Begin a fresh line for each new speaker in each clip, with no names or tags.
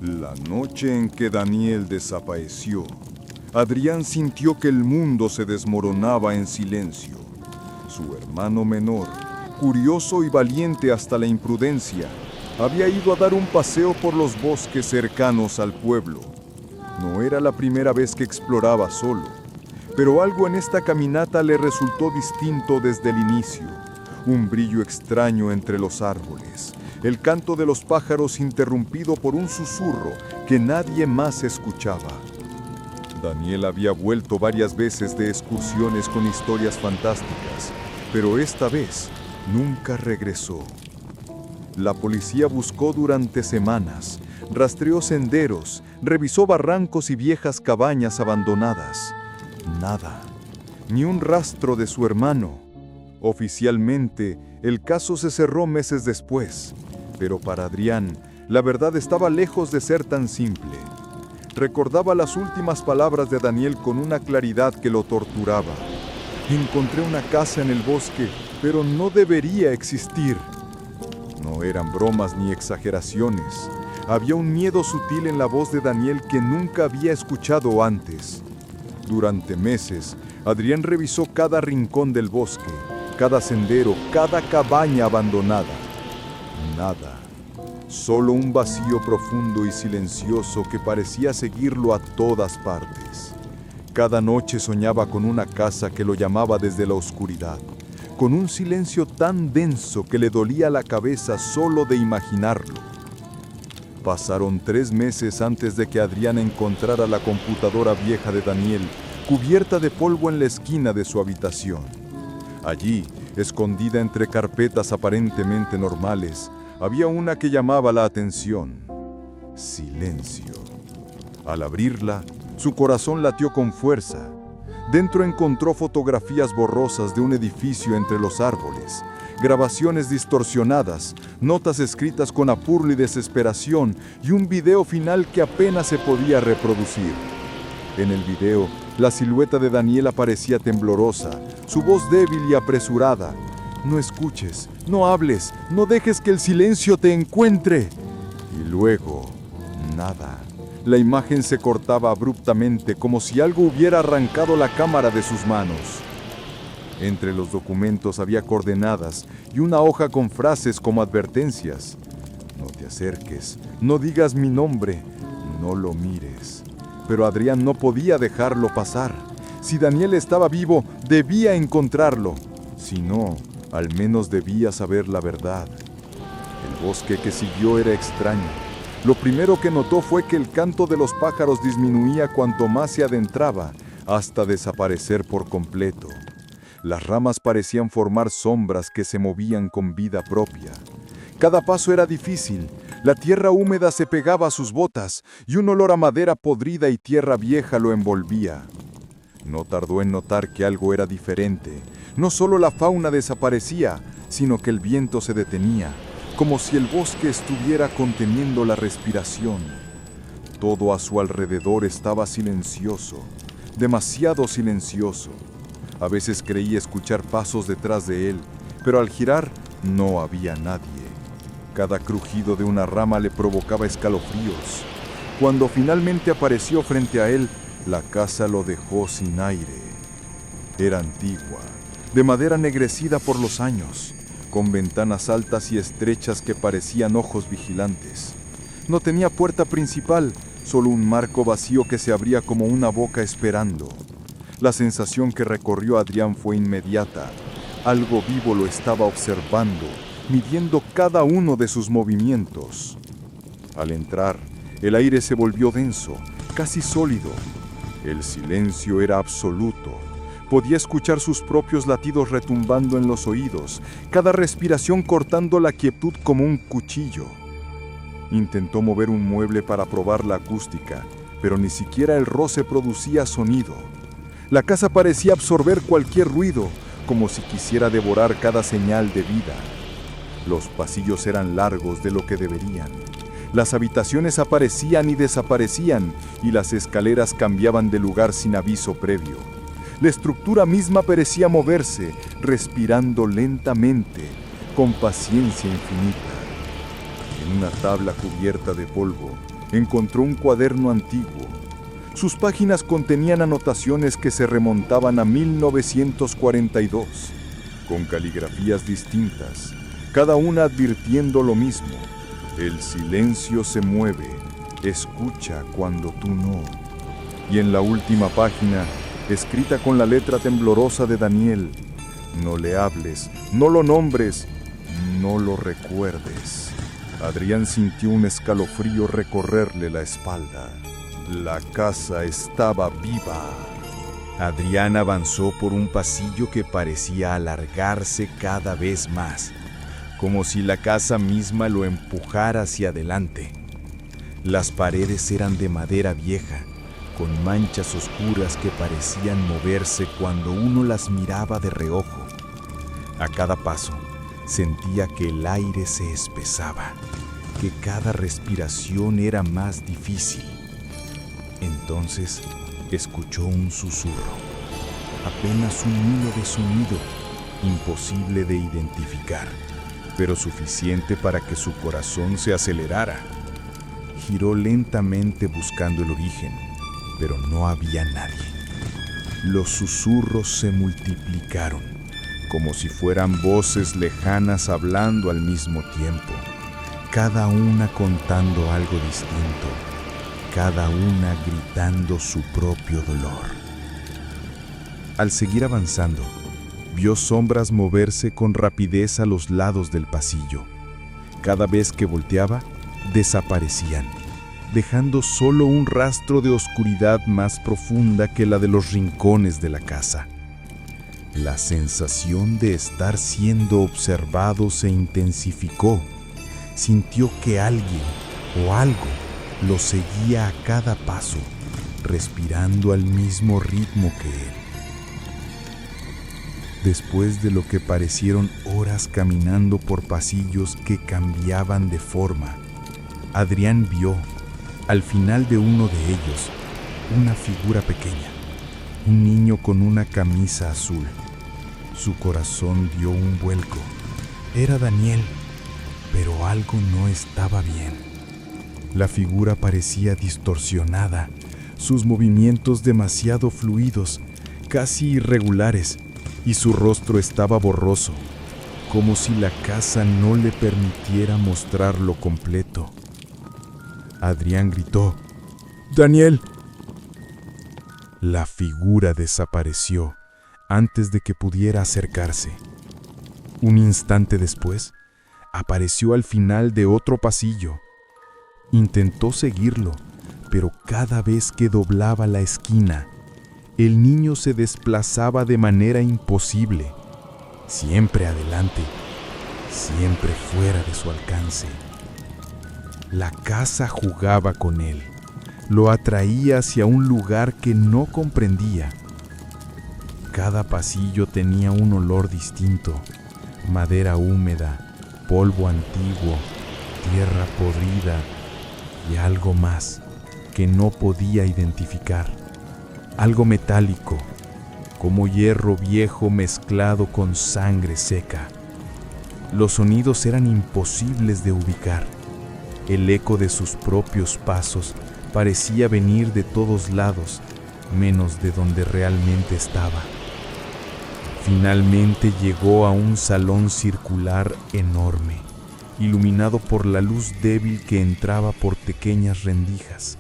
La noche en que Daniel desapareció, Adrián sintió que el mundo se desmoronaba en silencio. Su hermano menor, curioso y valiente hasta la imprudencia, había ido a dar un paseo por los bosques cercanos al pueblo. No era la primera vez que exploraba solo, pero algo en esta caminata le resultó distinto desde el inicio. Un brillo extraño entre los árboles, el canto de los pájaros interrumpido por un susurro que nadie más escuchaba. Daniel había vuelto varias veces de excursiones con historias fantásticas, pero esta vez nunca regresó. La policía buscó durante semanas, rastreó senderos, revisó barrancos y viejas cabañas abandonadas. Nada, ni un rastro de su hermano. Oficialmente, el caso se cerró meses después, pero para Adrián, la verdad estaba lejos de ser tan simple. Recordaba las últimas palabras de Daniel con una claridad que lo torturaba. Encontré una casa en el bosque, pero no debería existir. No eran bromas ni exageraciones. Había un miedo sutil en la voz de Daniel que nunca había escuchado antes. Durante meses, Adrián revisó cada rincón del bosque, cada sendero, cada cabaña abandonada. Nada. Solo un vacío profundo y silencioso que parecía seguirlo a todas partes. Cada noche soñaba con una casa que lo llamaba desde la oscuridad, con un silencio tan denso que le dolía la cabeza solo de imaginarlo. Pasaron 3 meses antes de que Adrián encontrara la computadora vieja de Daniel, cubierta de polvo en la esquina de su habitación. Allí, escondida entre carpetas aparentemente normales, había una que llamaba la atención. Silencio. Al abrirla, su corazón latió con fuerza. Dentro encontró fotografías borrosas de un edificio entre los árboles, grabaciones distorsionadas, notas escritas con apuro y desesperación y un video final que apenas se podía reproducir. En el video, la silueta de Daniel aparecía temblorosa, su voz débil y apresurada. No escuches, no hables, no dejes que el silencio te encuentre. Y luego, nada. La imagen se cortaba abruptamente como si algo hubiera arrancado la cámara de sus manos. Entre los documentos había coordenadas y una hoja con frases como advertencias. No te acerques, no digas mi nombre, no lo mires. Pero Adrián no podía dejarlo pasar. Si Daniel estaba vivo, debía encontrarlo. Si no, al menos debía saber la verdad. El bosque que siguió era extraño. Lo primero que notó fue que el canto de los pájaros disminuía cuanto más se adentraba, hasta desaparecer por completo. Las ramas parecían formar sombras que se movían con vida propia. Cada paso era difícil. La tierra húmeda se pegaba a sus botas y un olor a madera podrida y tierra vieja lo envolvía. No tardó en notar que algo era diferente. No solo la fauna desaparecía, sino que el viento se detenía, como si el bosque estuviera conteniendo la respiración. Todo a su alrededor estaba silencioso, demasiado silencioso. A veces creía escuchar pasos detrás de él, pero al girar no había nadie. Cada crujido de una rama le provocaba escalofríos. Cuando finalmente apareció frente a él, la casa lo dejó sin aire. Era antigua, de madera ennegrecida por los años, con ventanas altas y estrechas que parecían ojos vigilantes. No tenía puerta principal, solo un marco vacío que se abría como una boca esperando. La sensación que recorrió a Adrián fue inmediata. Algo vivo lo estaba observando, midiendo cada uno de sus movimientos. Al entrar, el aire se volvió denso, casi sólido. El silencio era absoluto. Podía escuchar sus propios latidos retumbando en los oídos, cada respiración cortando la quietud como un cuchillo. Intentó mover un mueble para probar la acústica, pero ni siquiera el roce producía sonido. La casa parecía absorber cualquier ruido, como si quisiera devorar cada señal de vida. Los pasillos eran largos de lo que deberían. Las habitaciones aparecían y desaparecían, y las escaleras cambiaban de lugar sin aviso previo. La estructura misma parecía moverse, respirando lentamente, con paciencia infinita. En una tabla cubierta de polvo, encontró un cuaderno antiguo. Sus páginas contenían anotaciones que se remontaban a 1942, con caligrafías distintas, cada una advirtiendo lo mismo: el silencio se mueve, escucha cuando tú no. Y en la última página, escrita con la letra temblorosa de Daniel: no le hables, no lo nombres, no lo recuerdes. Adrián sintió un escalofrío recorrerle la espalda. La casa estaba viva. Adrián avanzó por un pasillo que parecía alargarse cada vez más, como si la casa misma lo empujara hacia adelante. Las paredes eran de madera vieja, con manchas oscuras que parecían moverse cuando uno las miraba de reojo. A cada paso, sentía que el aire se espesaba, que cada respiración era más difícil. Entonces, escuchó un susurro, apenas un hilo de sonido, imposible de identificar, pero suficiente para que su corazón se acelerara. Giró lentamente buscando el origen, pero no había nadie. Los susurros se multiplicaron, como si fueran voces lejanas hablando al mismo tiempo, cada una contando algo distinto, cada una gritando su propio dolor. Al seguir avanzando, vio sombras moverse con rapidez a los lados del pasillo. Cada vez que volteaba, desaparecían, dejando solo un rastro de oscuridad más profunda que la de los rincones de la casa. La sensación de estar siendo observado se intensificó. Sintió que alguien o algo lo seguía a cada paso, respirando al mismo ritmo que él. Después de lo que parecieron horas caminando por pasillos que cambiaban de forma, Adrián vio, al final de uno de ellos, una figura pequeña, un niño con una camisa azul. Su corazón dio un vuelco. Era Daniel, pero algo no estaba bien. La figura parecía distorsionada, sus movimientos demasiado fluidos, casi irregulares, y su rostro estaba borroso, como si la casa no le permitiera mostrarlo completo. Adrián gritó: ¡Daniel! La figura desapareció antes de que pudiera acercarse. Un instante después, apareció al final de otro pasillo. Intentó seguirlo, pero cada vez que doblaba la esquina, el niño se desplazaba de manera imposible, siempre adelante, siempre fuera de su alcance. La casa jugaba con él, lo atraía hacia un lugar que no comprendía. Cada pasillo tenía un olor distinto: madera húmeda, polvo antiguo, tierra podrida y algo más que no podía identificar. Algo metálico, como hierro viejo mezclado con sangre seca. Los sonidos eran imposibles de ubicar. El eco de sus propios pasos parecía venir de todos lados, menos de donde realmente estaba. Finalmente llegó a un salón circular enorme, iluminado por la luz débil que entraba por pequeñas rendijas.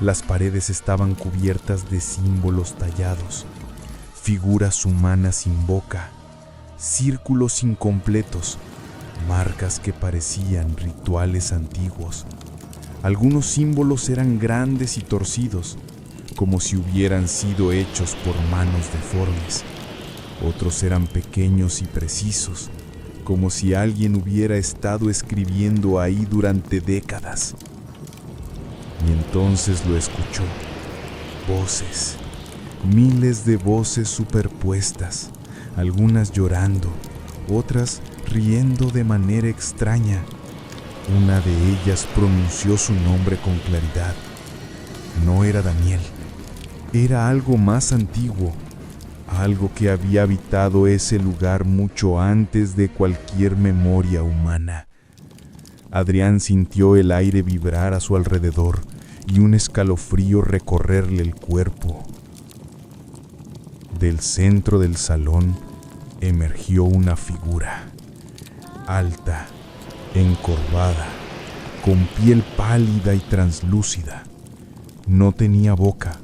Las paredes estaban cubiertas de símbolos tallados, figuras humanas sin boca, círculos incompletos, marcas que parecían rituales antiguos. Algunos símbolos eran grandes y torcidos, como si hubieran sido hechos por manos deformes. Otros eran pequeños y precisos, como si alguien hubiera estado escribiendo ahí durante décadas. Y entonces lo escuchó. Voces, miles de voces superpuestas, algunas llorando, otras riendo de manera extraña. Una de ellas pronunció su nombre con claridad. No era Daniel, era algo más antiguo, algo que había habitado ese lugar mucho antes de cualquier memoria humana.
Adrián sintió el aire vibrar a su alrededor y un escalofrío recorrerle el cuerpo. Del centro del salón emergió una figura, alta, encorvada, con piel pálida y translúcida. No tenía boca.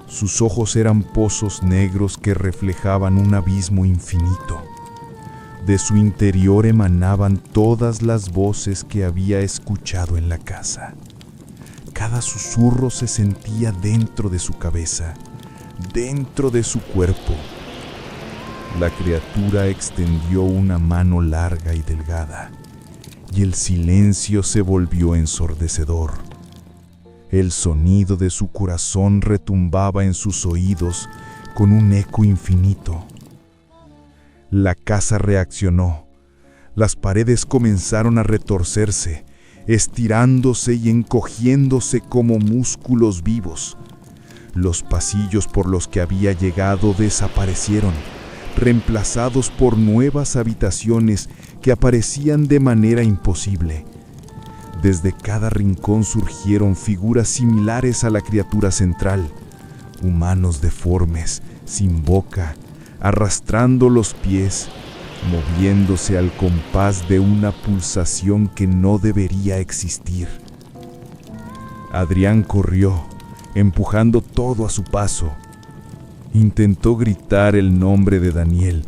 Sus ojos eran pozos negros que reflejaban un abismo infinito. De su interior emanaban todas las voces que había escuchado en la casa. Cada susurro se sentía dentro de su cabeza, dentro de su cuerpo. La criatura extendió una mano larga y delgada, y el silencio se volvió ensordecedor. El sonido de su corazón retumbaba en sus oídos con un eco infinito. La casa reaccionó. Las paredes comenzaron a retorcerse, estirándose y encogiéndose como músculos vivos. Los pasillos por los que había llegado desaparecieron, reemplazados por nuevas habitaciones que aparecían de manera imposible. Desde cada rincón surgieron figuras similares a la criatura central, humanos deformes, sin boca, arrastrando los pies, moviéndose al compás de una pulsación que no debería existir. Adrián corrió, empujando todo a su paso. Intentó gritar el nombre de Daniel,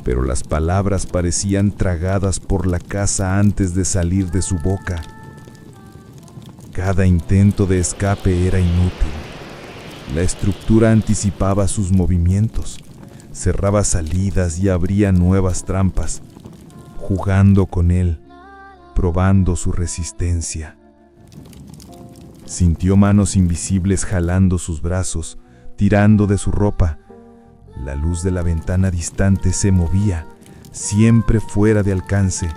pero las palabras parecían tragadas por la casa antes de salir de su boca. Cada intento de escape era inútil. La estructura anticipaba sus movimientos, cerraba salidas y abría nuevas trampas, jugando con él, probando su resistencia. Sintió manos invisibles jalando sus brazos, tirando de su ropa. La luz de la ventana distante se movía, siempre fuera de alcance.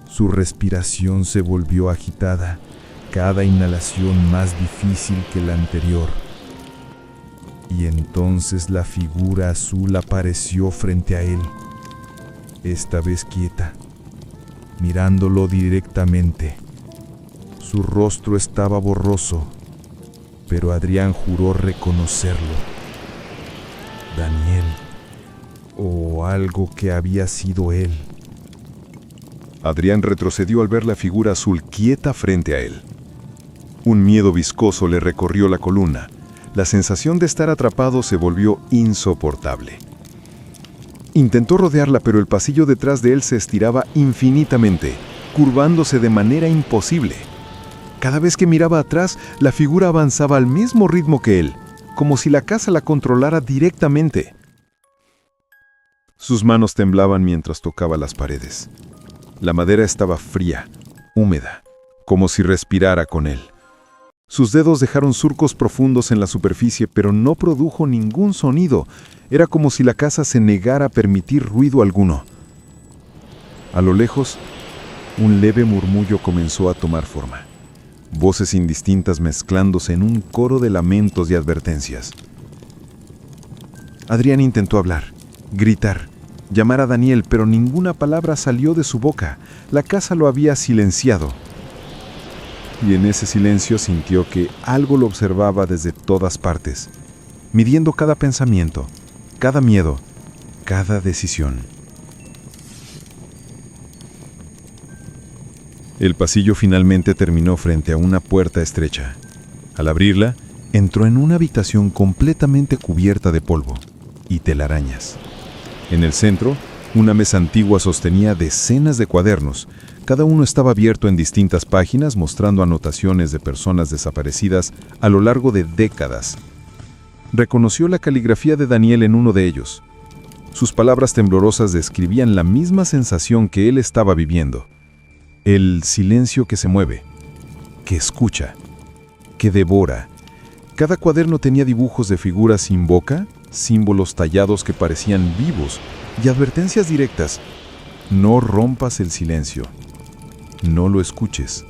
Su respiración se volvió agitada, cada inhalación más difícil que la anterior. Y entonces la figura azul apareció frente a él, esta vez quieta, mirándolo directamente. Su rostro estaba borroso, pero Adrián juró reconocerlo. Daniel, o algo que había sido él.
Adrián retrocedió al ver la figura azul quieta frente a él. Un miedo viscoso le recorrió la columna. La sensación de estar atrapado se volvió insoportable. Intentó rodearla, pero el pasillo detrás de él se estiraba infinitamente, curvándose de manera imposible. Cada vez que miraba atrás, la figura avanzaba al mismo ritmo que él, como si la casa la controlara directamente. Sus manos temblaban mientras tocaba las paredes. La madera estaba fría, húmeda, como si respirara con él. Sus dedos dejaron surcos profundos en la superficie, pero no produjo ningún sonido. Era como si la casa se negara a permitir ruido alguno. A lo lejos, un leve murmullo comenzó a tomar forma. Voces indistintas mezclándose en un coro de lamentos y advertencias. Adrián intentó hablar, gritar, llamar a Daniel, pero ninguna palabra salió de su boca. La casa lo había silenciado. Y en ese silencio sintió que algo lo observaba desde todas partes, midiendo cada pensamiento, cada miedo, cada decisión. El pasillo finalmente terminó frente a una puerta estrecha. Al abrirla, entró en una habitación completamente cubierta de polvo y telarañas. En el centro, una mesa antigua sostenía decenas de cuadernos. Cada uno estaba abierto en distintas páginas, mostrando anotaciones de personas desaparecidas a lo largo de décadas. Reconoció la caligrafía de Daniel en uno de ellos. Sus palabras temblorosas describían la misma sensación que él estaba viviendo. El silencio que se mueve, que escucha, que devora. Cada cuaderno tenía dibujos de figuras sin boca, símbolos tallados que parecían vivos y advertencias directas. No rompas el silencio. No lo escuches.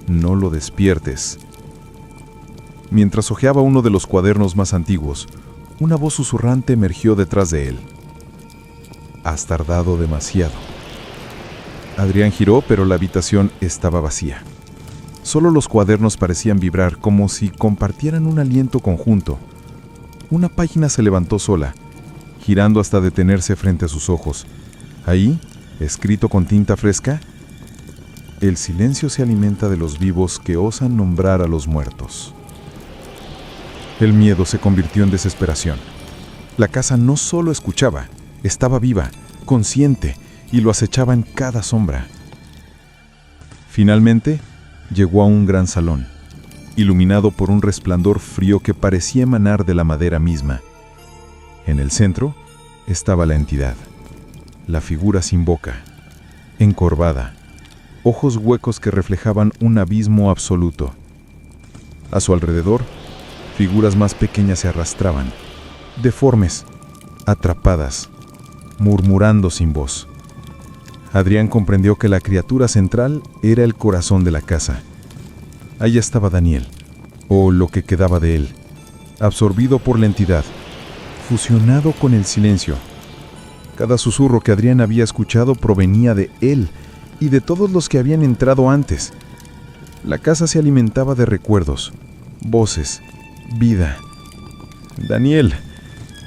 No lo despiertes. Mientras hojeaba uno de los cuadernos más antiguos, una voz susurrante emergió detrás de él. Has tardado demasiado.
Adrián giró, pero la habitación estaba vacía. Solo los cuadernos parecían vibrar como si compartieran un aliento conjunto. Una página se levantó sola, girando hasta detenerse frente a sus ojos. Ahí, escrito con tinta fresca: el silencio se alimenta de los vivos que osan nombrar a los muertos. El miedo se convirtió en desesperación. La casa no solo escuchaba, estaba viva, consciente, y lo acechaba en cada sombra. Finalmente, llegó a un gran salón, iluminado por un resplandor frío que parecía emanar de la madera misma. En el centro estaba la entidad, la figura sin boca, encorvada, ojos huecos que reflejaban un abismo absoluto. A su alrededor, figuras más pequeñas se arrastraban, deformes, atrapadas, murmurando sin voz. Adrián comprendió que la criatura central era el corazón de la casa. Allí estaba Daniel, o lo que quedaba de él, absorbido por la entidad, fusionado con el silencio. Cada susurro que Adrián había escuchado provenía de él y de todos los que habían entrado antes. La casa se alimentaba de recuerdos, voces, vida. «Daniel»,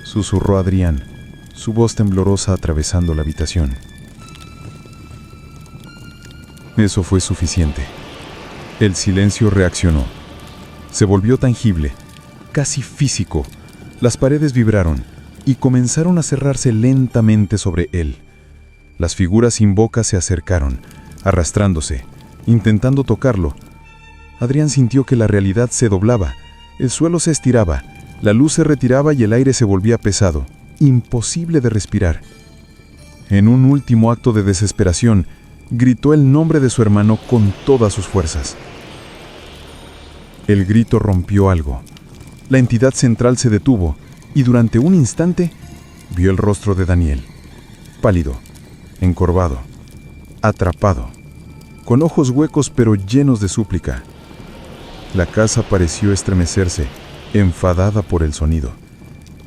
susurró Adrián, su voz temblorosa atravesando la habitación. Eso fue suficiente. El silencio reaccionó. Se volvió tangible, casi físico. Las paredes vibraron y comenzaron a cerrarse lentamente sobre él. Las figuras sin boca se acercaron, arrastrándose, intentando tocarlo. Adrián sintió que la realidad se doblaba, el suelo se estiraba, la luz se retiraba y el aire se volvía pesado, imposible de respirar. En un último acto de desesperación, gritó el nombre de su hermano con todas sus fuerzas. El grito rompió algo. La entidad central se detuvo y durante un instante vio el rostro de Daniel, pálido, encorvado, atrapado, con ojos huecos pero llenos de súplica. La casa pareció estremecerse, enfadada por el sonido.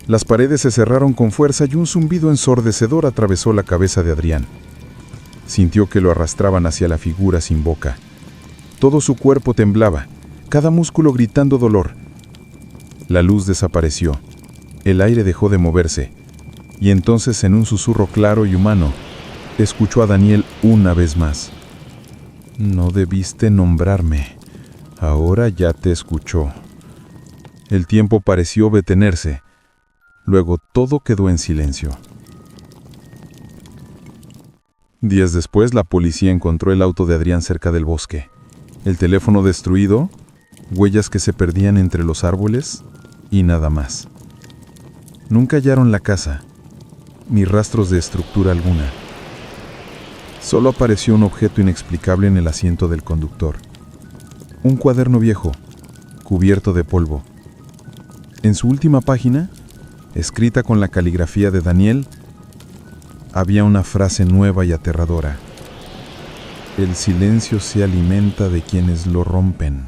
Las paredes se cerraron con fuerza y un zumbido ensordecedor atravesó la cabeza de Adrián. Sintió que lo arrastraban hacia la figura sin boca. Todo su cuerpo temblaba, cada músculo gritando dolor. La luz desapareció, el aire dejó de moverse, y entonces en un susurro claro y humano, escuchó a Daniel una vez más. «No debiste nombrarme, ahora ya te escuchó». El tiempo pareció detenerse, luego todo quedó en silencio. Días después, la policía encontró el auto de Adrián cerca del bosque. El teléfono destruido, huellas que se perdían entre los árboles y nada más. Nunca hallaron la casa, ni rastros de estructura alguna. Solo apareció un objeto inexplicable en el asiento del conductor. Un cuaderno viejo, cubierto de polvo. En su última página, escrita con la caligrafía de Daniel, había una frase nueva y aterradora: «El silencio se alimenta de quienes lo rompen».